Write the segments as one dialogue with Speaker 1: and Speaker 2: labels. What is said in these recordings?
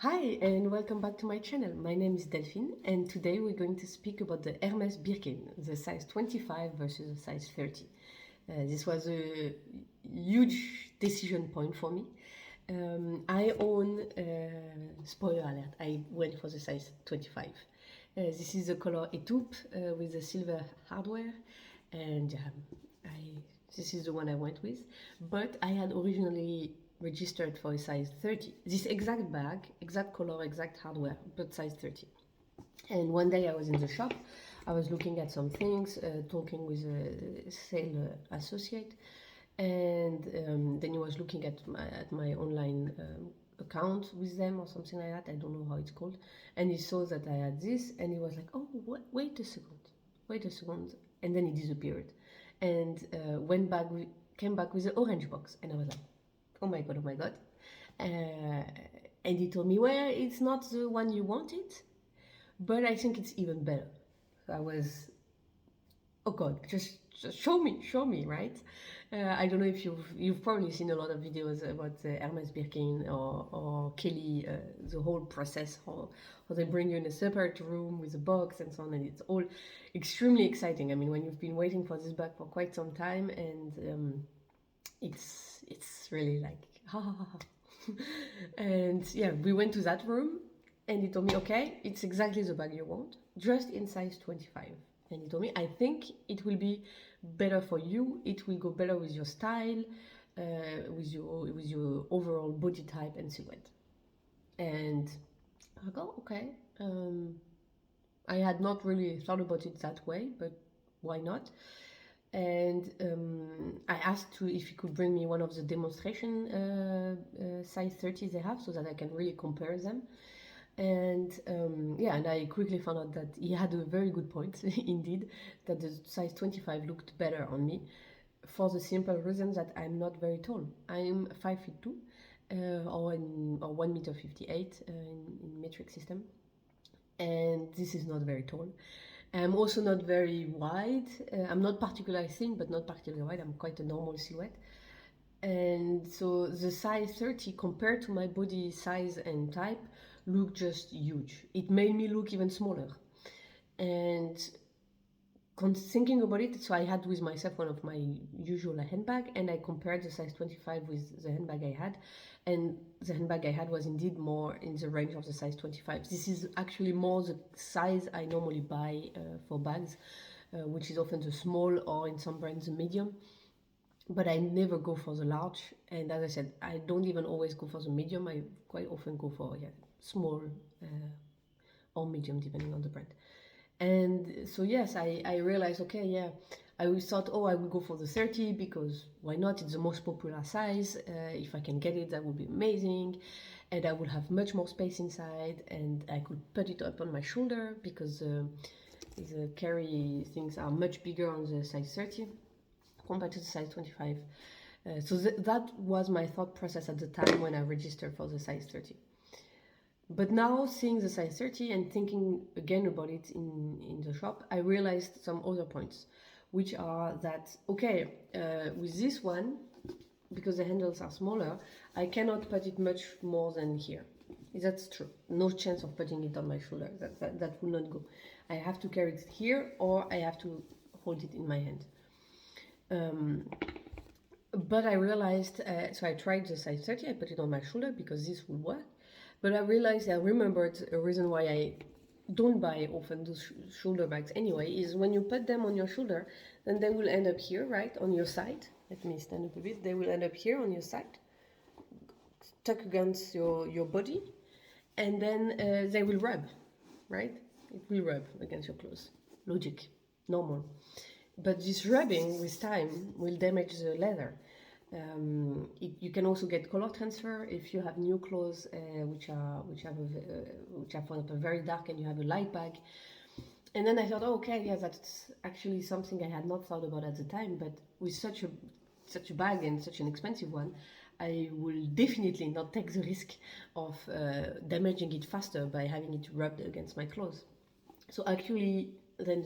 Speaker 1: Hi and welcome back to my channel. My name is Delphine and today we're going to speak about the Hermès Birkin, the size 25 versus the size 30. This was a huge decision point for me. I own, spoiler alert, I went for the size 25. This is the color Etoupe with the silver hardware, and this is the one I went with. But I had originally registered for a size 30. This exact bag, exact color, exact hardware, but size 30. And one day I was in the shop, I was looking at some things, talking with a sales associate, and then he was looking at my online account with them or something like that. I don't know how it's called. And he saw that I had this, and he was like, "Oh, wait a second, wait a second," and then he disappeared, and came back with the orange box, and I was like, "Oh my god, oh my god!" And he told me, "Well, it's not the one you wanted, but I think it's even better." So I was, oh god, just show me, right? I don't know if you've probably seen a lot of videos about Hermès Birkin or Kelly, the whole process, how they bring you in a separate room with a box and so on, and it's all extremely exciting. I mean, when you've been waiting for this bag for quite some time, and it's really like ha ha ha. And yeah, we went to that room, and he told me, "Okay, it's exactly the bag you want, just in size 25." And he told me, "I think it will be better for you. It will go better with your style, with your overall body type and silhouette." And I go, "Okay." I had not really thought about it that way, but why not? And I asked if he could bring me one of the demonstration size 30 they have, so that I can really compare them. And yeah, and I quickly found out that he had a very good point indeed, that the size 25 looked better on me, for the simple reason that I'm not very tall. I'm 5'2", or 1 meter 58 in metric system, and this is not very tall. I'm also not very wide. I'm not particularly thin, but not particularly wide. I'm quite a normal silhouette. And so the size 30 compared to my body size and type looked just huge. It made me look even smaller. And thinking about it, so I had with myself one of my usual handbag, and I compared the size 25 with the handbag I had, and the handbag I had was indeed more in the range of the size 25. This is actually more the size I normally buy for bags, which is often the small, or in some brands the medium, but I never go for the large. And as I said, I don't even always go for the medium. I quite often go for small or medium, depending on the brand. And so yes, I realized, okay, yeah, I thought, oh, I will go for the 30 because why not? It's the most popular size. If I can get it, that would be amazing, and I would have much more space inside, and I could put it up on my shoulder because the carry things are much bigger on the size 30 compared to the size 25. So that was my thought process at the time when I registered for the size 30. But now, seeing the size 30 and thinking again about it in the shop, I realized some other points, which are that, okay, with this one, because the handles are smaller, I cannot put it much more than here. That's true. No chance of putting it on my shoulder. That will not go. I have to carry it here, or I have to hold it in my hand. But I realized, so I tried the size 30, I put it on my shoulder because this would work. But I realized, I remembered a reason why I don't buy often those shoulder bags anyway, is when you put them on your shoulder, then they will end up here, right, on your side. Let me stand up a bit. They will end up here on your side, stuck against your body, and then they will rub, right? It will rub against your clothes. Logic, normal. But this rubbing with time will damage the leather. You can also get color transfer if you have new clothes which are for example very dark and you have a light bag. And then I thought, oh, okay, yeah, that's actually something I had not thought about at the time. But with such a bag, and such an expensive one, I will definitely not take the risk of damaging it faster by having it rubbed against my clothes. So actually, then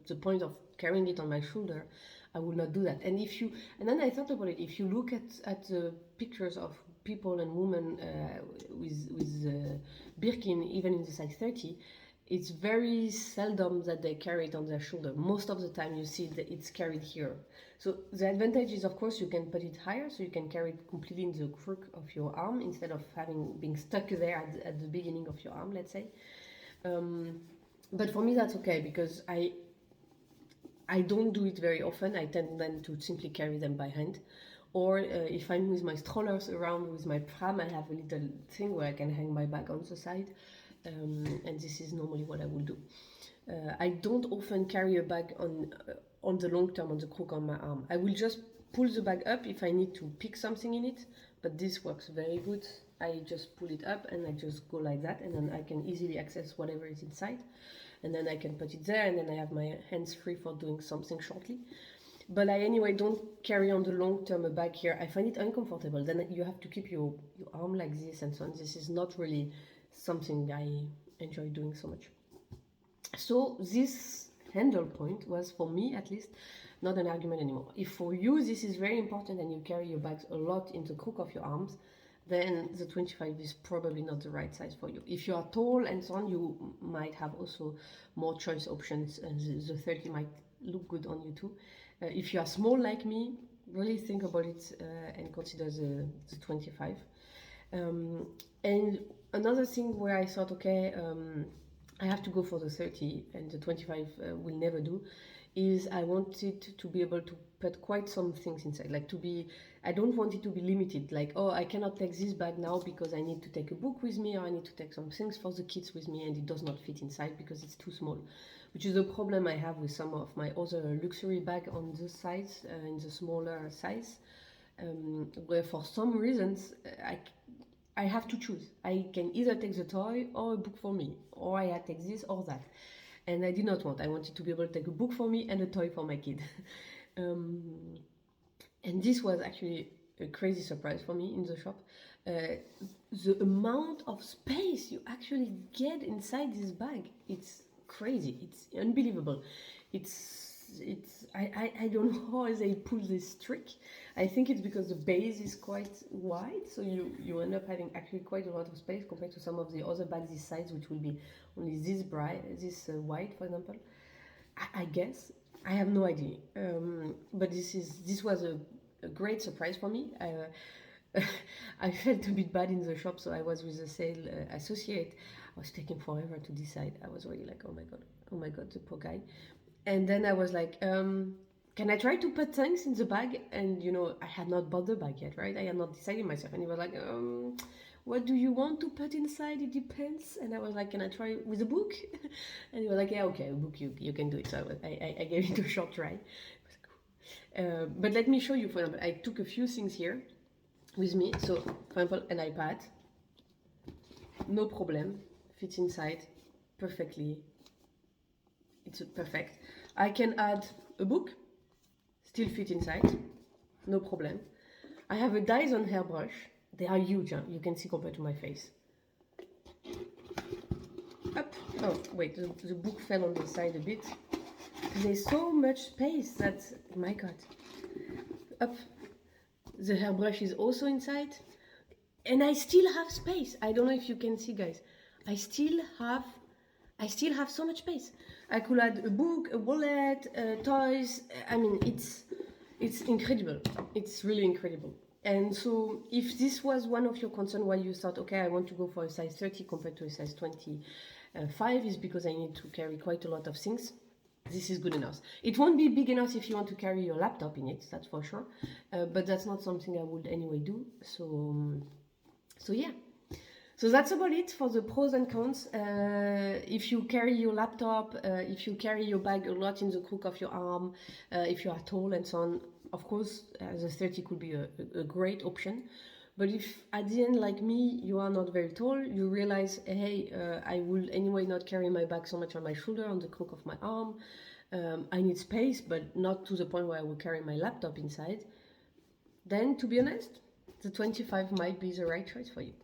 Speaker 1: the point of carrying it on my shoulder, I would not do that. And then I thought about it. If you look at the pictures of people and women with Birkin, even in the size 30, it's very seldom that they carry it on their shoulder. Most of the time you see that it's carried here. So the advantage is, of course, you can put it higher, so you can carry it completely in the crook of your arm instead of being stuck there at the beginning of your arm, let's say. But for me that's okay, because I don't do it very often. I tend then to simply carry them by hand. Or if I'm with my strollers around with my pram, I have a little thing where I can hang my bag on the side. And this is normally what I will do. I don't often carry a bag on the long term on the crook on my arm. I will just pull the bag up if I need to pick something in it, but this works very good. I just pull it up and I just go like that, and then I can easily access whatever is inside, and then I can put it there, and then I have my hands free for doing something shortly. But I anyway don't carry on the long term a bag here. I find it uncomfortable. Then you have to keep your arm like this and so on. This is not really something I enjoy doing so much. So this handle point was, for me at least, not an argument anymore. If for you this is very important and you carry your bags a lot in the crook of your arms, then the 25 is probably not the right size for you. If you are tall and so on, you might have also more choice options, and the 30 might look good on you too. If you are small like me, really think about it and consider the 25. And another thing where I thought, okay, I have to go for the 30 and the 25 will never do, is I wanted to be able to put quite some things inside, like I don't want it to be limited, like, oh, I cannot take this bag now because I need to take a book with me, or I need to take some things for the kids with me, and it does not fit inside because it's too small, which is a problem I have with some of my other luxury bag on the size, in the smaller size, where for some reasons I have to choose. I can either take the toy or a book for me, or I take this or that. And I did not want. I wanted to be able to take a book for me and a toy for my kid. And this was actually a crazy surprise for me in the shop. The amount of space you actually get inside this bag, it's crazy. It's unbelievable. I don't know how they pull this trick. I think it's because the base is quite wide, so you end up having actually quite a lot of space compared to some of the other bags this size, which will be only this wide, for example. I guess. I have no idea. But this was a great surprise for me. I felt a bit bad in the shop, so I was with the sales associate. I was taking forever to decide. I was really like, oh my god, the poor guy. And then I was like, can I try to put things in the bag? And I had not bought the bag yet, right? I had not decided myself. And he was like, what do you want to put inside? It depends. And I was like, can I try with a book? And he was like, yeah, okay, a book, you can do it. So I gave it a short try. But let me show you, for example, I took a few things here with me. So, for example, an iPad, no problem, fits inside perfectly. It's perfect. I can add a book, still fit inside, no problem. I have a Dyson hairbrush. They are huge, huh? You can see compared to my face. Up. Oh, wait, the book fell on the side a bit. There's so much space that, my god. Up. The hairbrush is also inside. And I still have space. I don't know if you can see, guys. I still have so much space. I could add a book, a wallet, toys. I mean, it's incredible. It's really incredible. And so if this was one of your concerns why you thought, okay, I want to go for a size 30 compared to a size 25, is because I need to carry quite a lot of things. This is good enough. It won't be big enough if you want to carry your laptop in it, that's for sure. But that's not something I would anyway do. So yeah. So that's about it for the pros and cons. If you carry your laptop, if you carry your bag a lot in the crook of your arm, if you are tall and so on, of course, the 30 could be a great option. But if at the end, like me, you are not very tall, you realize, hey, I will anyway not carry my bag so much on my shoulder, on the crook of my arm. I need space, but not to the point where I will carry my laptop inside. Then, to be honest, the 25 might be the right choice for you.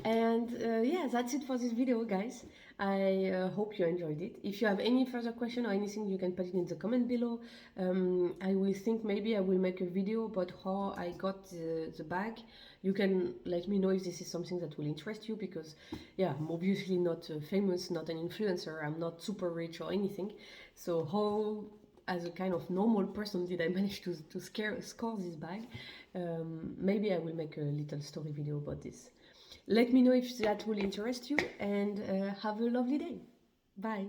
Speaker 1: And yeah, that's it for this video, guys. I hope you enjoyed it. If you have any further question or anything, you can put it in the comment below. I will think maybe I will make a video about how I got the bag. You can let me know if this is something that will interest you, because yeah, I'm obviously not famous, not an influencer, I'm not super rich or anything. So how, as a kind of normal person, did I manage to score this bag? Maybe I will make a little story video about this. Let me know if that will interest you, and have a lovely day. Bye.